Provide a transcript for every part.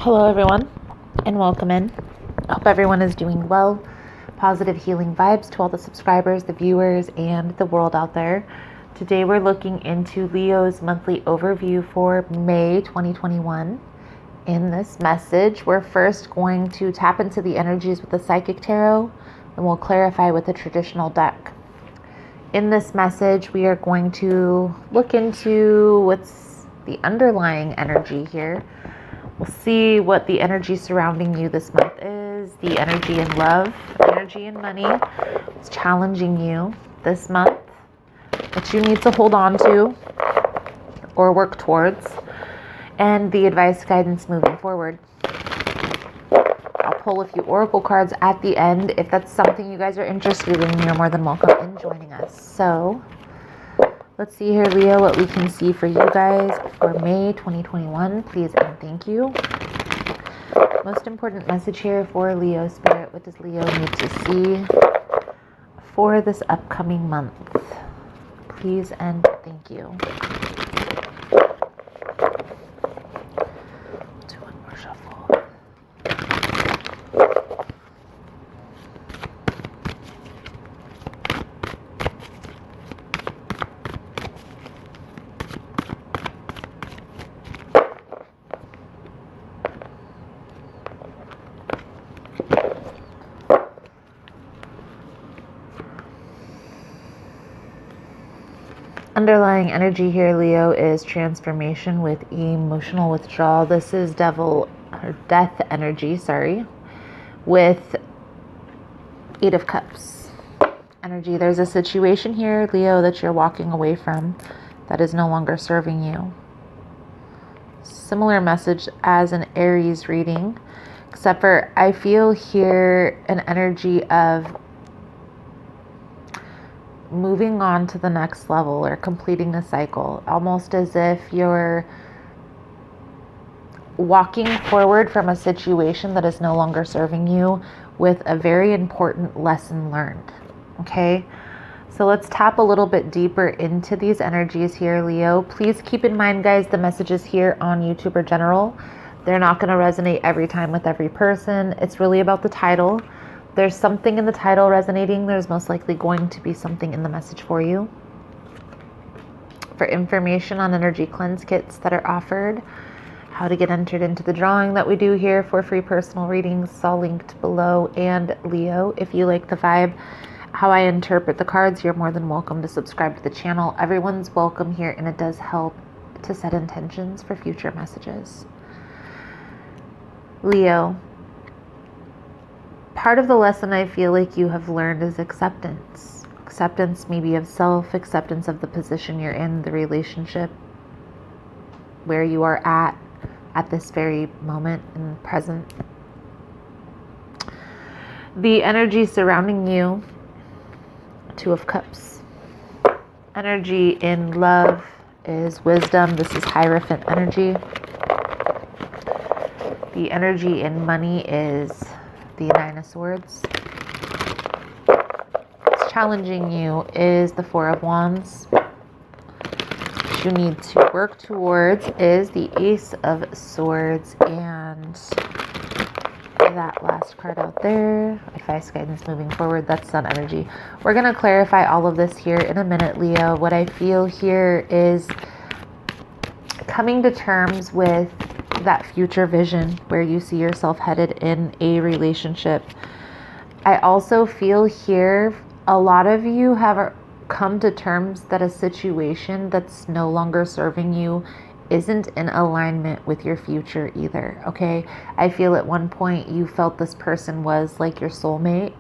Hello everyone and welcome in. I hope everyone is doing well. Positive healing vibes to all the subscribers, the viewers, and the world out there. Today we're looking into Leo's monthly overview for May 2021. In this message, we're first going to tap into the energies with the Psychic Tarot, and we'll clarify with the traditional deck. In this message, we are going to look into what's the underlying energy here. We'll see what the energy surrounding you this month is, the energy in love, energy in money, what's challenging you this month, what you need to hold on to or work towards, and the advice guidance moving forward. I'll pull a few oracle cards at the end. If that's something you guys are interested in, you're more than welcome in joining us. So let's see here, Leo, what we can see for you guys for May 2021. Please and thank you. Most important message here for Leo Spirit. What does Leo need to see for this upcoming month? Please and thank you. Do one more shuffle. Underlying energy here, Leo, is transformation with emotional withdrawal. This is death energy, with 8 of Cups energy. There's a situation here, Leo, that you're walking away from that is no longer serving you. Similar message as an Aries reading, except for I feel here an energy of moving on to the next level or completing a cycle, almost as if you're walking forward from a situation that is no longer serving you with a very important lesson learned. Okay, so let's tap a little bit deeper into these energies here, Leo. Please keep in mind, guys, the messages here on YouTube are general. They're not going to resonate every time with every person. It's really about the title. There's something in the title resonating. There's most likely going to be something in the message for you. For information on energy cleanse kits that are offered, how to get entered into the drawing that we do here for free personal readings, it's all linked below. And Leo, if you like the vibe, how I interpret the cards, you're more than welcome to subscribe to the channel. Everyone's welcome here, and it does help to set intentions for future messages. Leo, part of the lesson I feel like you have learned is acceptance. Acceptance maybe of self, acceptance of the position you're in, the relationship, where you are at this very moment and present. The energy surrounding you, 2 of Cups. Energy in love is wisdom. This is Hierophant energy. The energy in money is the 9 of Swords. What's challenging you is the 4 of Wands. What you need to work towards is the Ace of Swords and that last card out there. Advice guidance moving forward. That's Sun energy. We're going to clarify all of this here in a minute, Leo. What I feel here is coming to terms with that future vision where you see yourself headed in a relationship. I also feel here a lot of you have come to terms that a situation that's no longer serving you isn't in alignment with your future either. Okay, I feel at one point you felt this person was like your soulmate,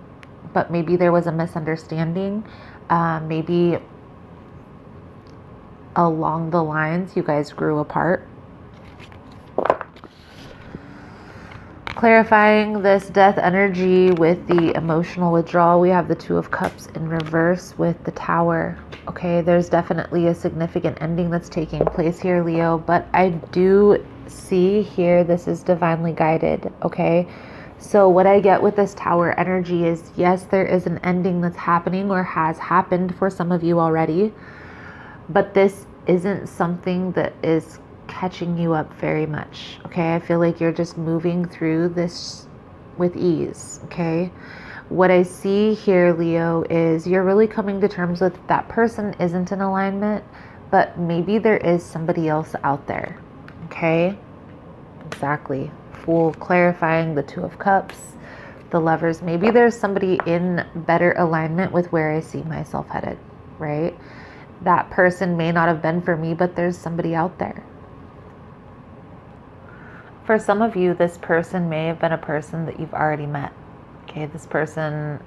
but maybe there was a misunderstanding. Maybe along the lines you guys grew apart. Clarifying this death energy with the emotional withdrawal, we have the 2 of Cups in reverse with the Tower. Okay, there's definitely a significant ending that's taking place here, Leo, but I do see here this is divinely guided. Okay, so what I get with this Tower energy is, yes, there is an ending that's happening or has happened for some of you already, but this isn't something that is catching you up very much. Okay, I feel like you're just moving through this with ease. Okay, what I see here, Leo, is you're really coming to terms with that person isn't in alignment, but maybe there is somebody else out there. Okay, exactly. Fool clarifying the Two of Cups, the Lovers. Maybe there's somebody in better alignment with where I see myself headed, right? That person may not have been for me, but there's somebody out there. For some of you, this person may have been a person that you've already met. Okay, this person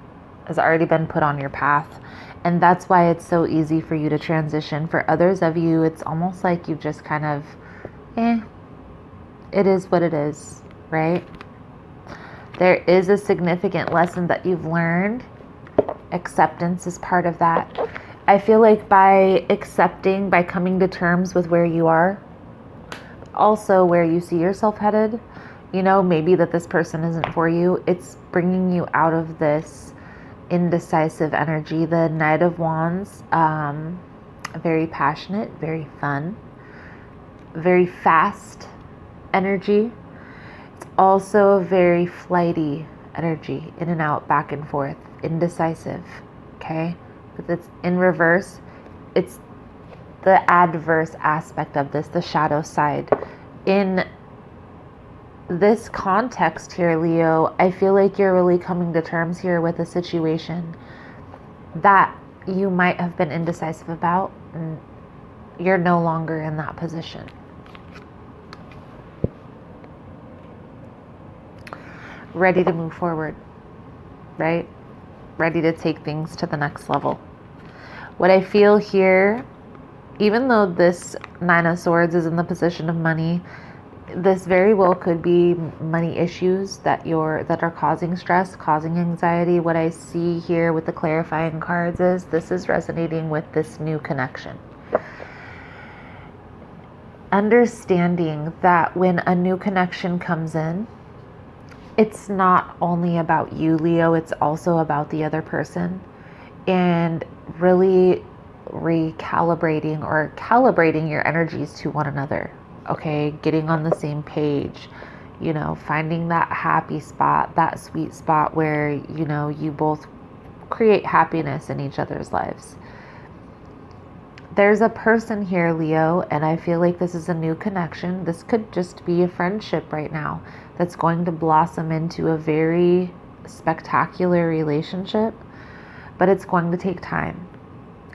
has already been put on your path, and that's why it's so easy for you to transition. For others of you, it's almost like you just kind of, it is what it is, right? There is a significant lesson that you've learned. Acceptance is part of that. I feel like by accepting, by coming to terms with where you are, also where you see yourself headed, maybe that this person isn't for you, it's bringing you out of this indecisive energy. The Knight of Wands, very passionate, very fun, very fast energy. It's also a very flighty energy, in and out, back and forth, indecisive. Okay, but it's in reverse. It's the adverse aspect of this, the shadow side. In this context here, Leo, I feel like you're really coming to terms here with a situation that you might have been indecisive about, and you're no longer in that position. Ready to move forward, right? Ready to take things to the next level. What I feel here, even though this Nine of Swords is in the position of money, this very well could be money issues that are causing stress, causing anxiety. What I see here with the clarifying cards is this is resonating with this new connection. Understanding that when a new connection comes in, it's not only about you, Leo, it's also about the other person. And really recalibrating or calibrating your energies to one another. Okay, getting on the same page, finding that happy spot, that sweet spot where, you both create happiness in each other's lives. There's a person here, Leo, and I feel like this is a new connection. This could just be a friendship right now that's going to blossom into a very spectacular relationship, but it's going to take time.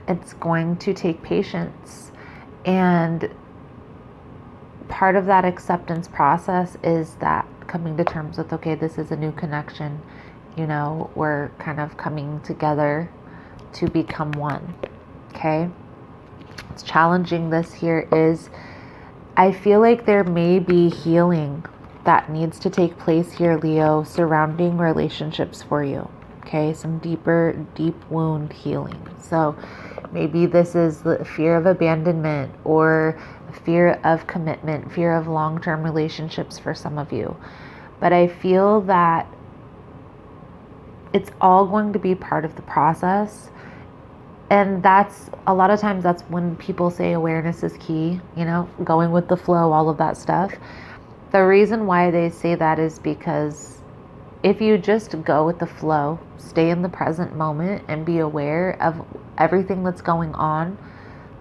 It's going to take patience, and part of that acceptance process is that coming to terms with, okay, this is a new connection, we're kind of coming together to become one. Okay, what's challenging this here is I feel like there may be healing that needs to take place here, Leo, surrounding relationships for you. Okay, some deep wound healing. So maybe this is the fear of abandonment or fear of commitment, fear of long-term relationships for some of you. But I feel that it's all going to be part of the process. And that's a lot of times that's when people say awareness is key, going with the flow, all of that stuff. The reason why they say that is because if you just go with the flow, stay in the present moment and be aware of everything that's going on,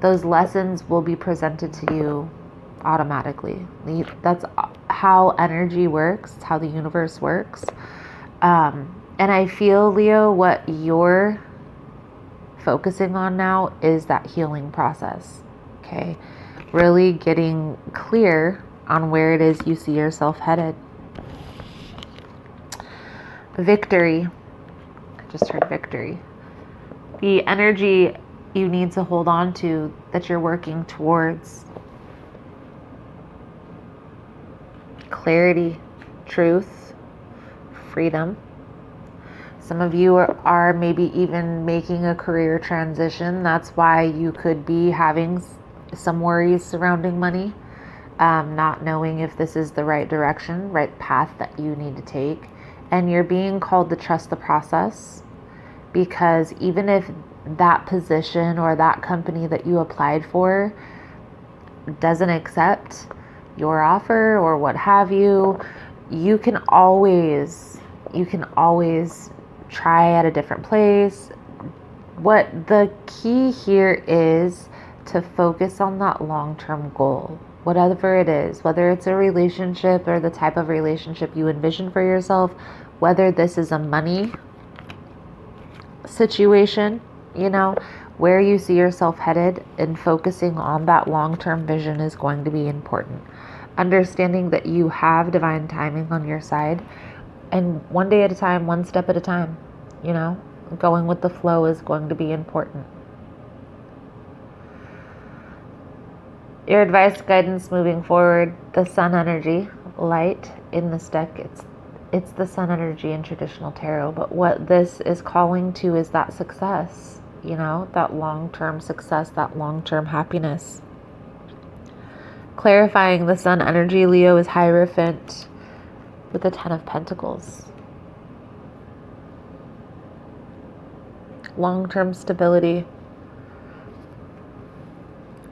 those lessons will be presented to you automatically. That's how energy works, it's how the universe works. And I feel, Leo, what you're focusing on now is that healing process. Okay, really getting clear on where it is you see yourself headed. Victory. I just heard victory. The energy you need to hold on to that you're working towards. Clarity, truth, freedom. Some of you are maybe even making a career transition. That's why you could be having some worries surrounding money. Not knowing if this is the right direction, right path that you need to take. And you're being called to trust the process, because even if that position or that company that you applied for doesn't accept, your offer or what have you, you can always try at a different place. What the key here is to focus on that long-term goal, whatever it is, whether it's a relationship or the type of relationship you envision for yourself, whether this is a money situation, where you see yourself headed, and focusing on that long-term vision is going to be important. Understanding that you have divine timing on your side, and one day at a time, one step at a time, going with the flow is going to be important. Your advice, guidance moving forward, the sun energy, light in this deck, it's the sun energy in traditional tarot, but what this is calling to is that success, that long-term success, that long-term happiness. Clarifying the sun energy, Leo, is Hierophant with the 10 of Pentacles. Long-term stability.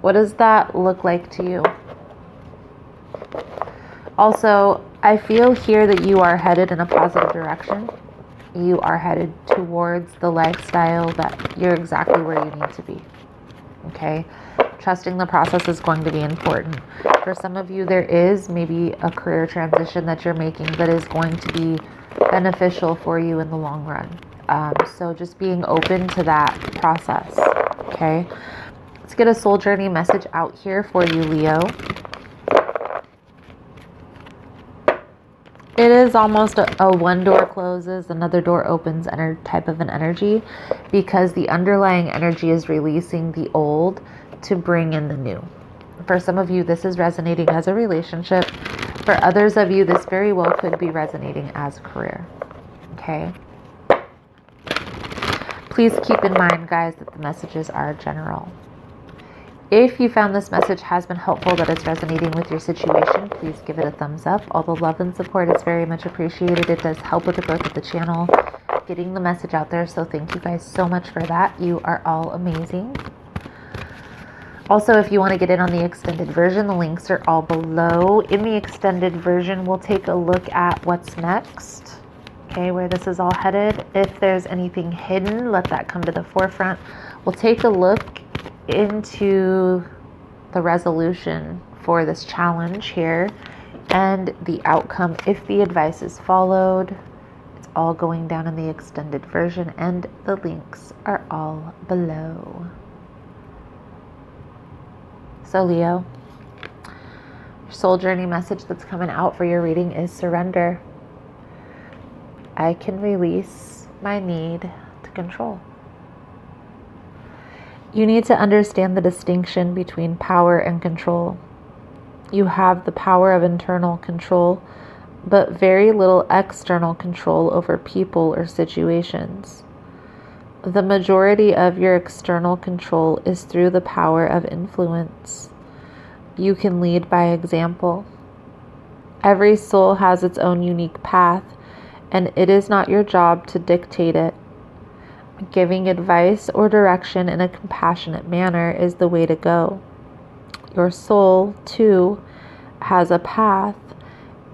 What does that look like to you? Also, I feel here that you are headed in a positive direction. You are headed towards the lifestyle that you're exactly where you need to be. Okay? Trusting the process is going to be important. For some of you, there is maybe a career transition that you're making that is going to be beneficial for you in the long run. So just being open to that process. Okay? Let's get a soul journey message out here for you, Leo. It is almost a one door closes, another door opens type of an energy, because the underlying energy is releasing the old to bring in the new. For some of you, this is resonating as a relationship. For others of you, this very well could be resonating as a career. Okay? Please keep in mind, guys, that the messages are general. If you found this message has been helpful, that it's resonating with your situation, please give it a thumbs up. All the love and support is very much appreciated. It does help with the growth of the channel, getting the message out there. So thank you guys so much for that. You are all amazing. Also, if you want to get in on the extended version, the links are all below. In the extended version, we'll take a look at what's next. Okay, where this is all headed. If there's anything hidden, let that come to the forefront. We'll take a look into the resolution for this challenge here and the outcome if the advice is followed. It's all going down in the extended version, and the links are all below. So Leo, your soul journey message that's coming out for your reading is surrender. I can release my need to control. You need to understand the distinction between power and control. You have the power of internal control, but very little external control over people or situations. The majority of your external control is through the power of influence. You can lead by example. Every soul has its own unique path, and it is not your job to dictate it. Giving advice or direction in a compassionate manner is the way to go. Your soul, too, has a path,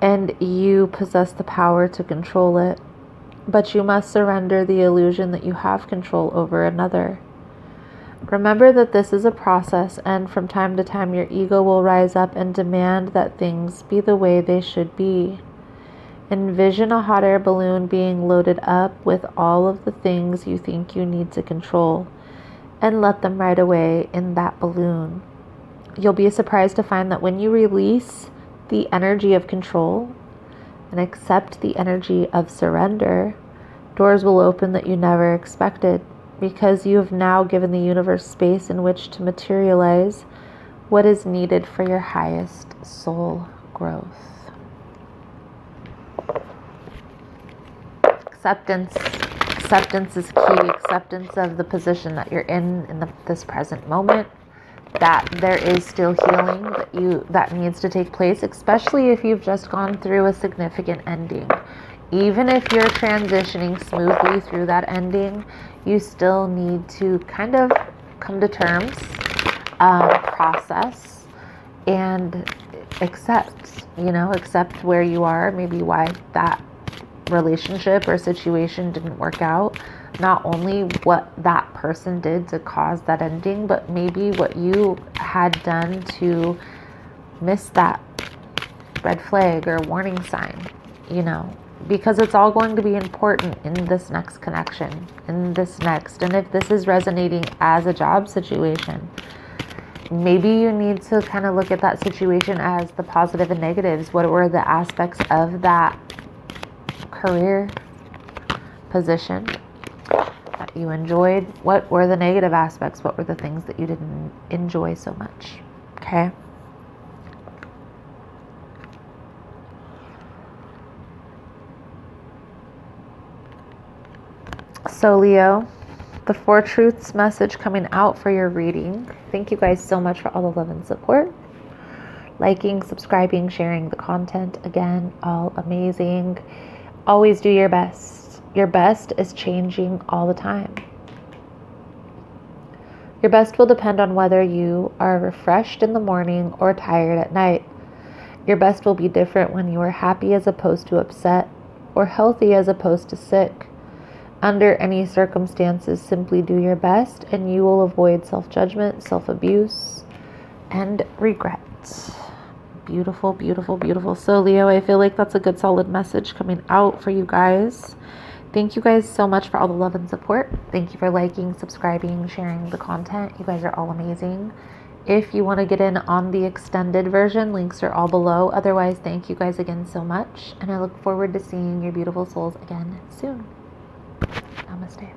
and you possess the power to control it. But you must surrender the illusion that you have control over another. Remember that this is a process, and from time to time your ego will rise up and demand that things be the way they should be. Envision a hot air balloon being loaded up with all of the things you think you need to control, and let them ride away in that balloon. You'll be surprised to find that when you release the energy of control and accept the energy of surrender, doors will open that you never expected, because you have now given the universe space in which to materialize what is needed for your highest soul growth. Acceptance is key. Acceptance of the position that you're in this present moment, that there is still healing that needs to take place, especially if you've just gone through a significant ending. Even if you're transitioning smoothly through that ending, you still need to kind of come to terms, process, and accept, accept where you are, maybe why that relationship or situation didn't work out. Not only what that person did to cause that ending, but maybe what you had done to miss that red flag or warning sign, because it's all going to be important in this next connection, and if this is resonating as a job situation, maybe you need to kind of look at that situation as the positive and negatives. What were the aspects of that career position that you enjoyed? What were the negative aspects? What were the things that you didn't enjoy so much? Okay. So Leo, the Four Truths message coming out for your reading. Thank you guys so much for all the love and support. Liking, subscribing, sharing the content. Again, all amazing. Always do your best. Your best is changing all the time. Your best will depend on whether you are refreshed in the morning or tired at night. Your best will be different when you are happy as opposed to upset, or healthy as opposed to sick. Under any circumstances, simply do your best and you will avoid self-judgment, self-abuse, and regret. Beautiful, beautiful, beautiful. So Leo, I feel like that's a good solid message coming out for you guys. Thank you guys so much for all the love and support. Thank you for liking, subscribing, sharing the content. You guys are all amazing. If you want to get in on the extended version, links are all below. Otherwise, thank you guys again so much. And I look forward to seeing your beautiful souls again soon. Namaste.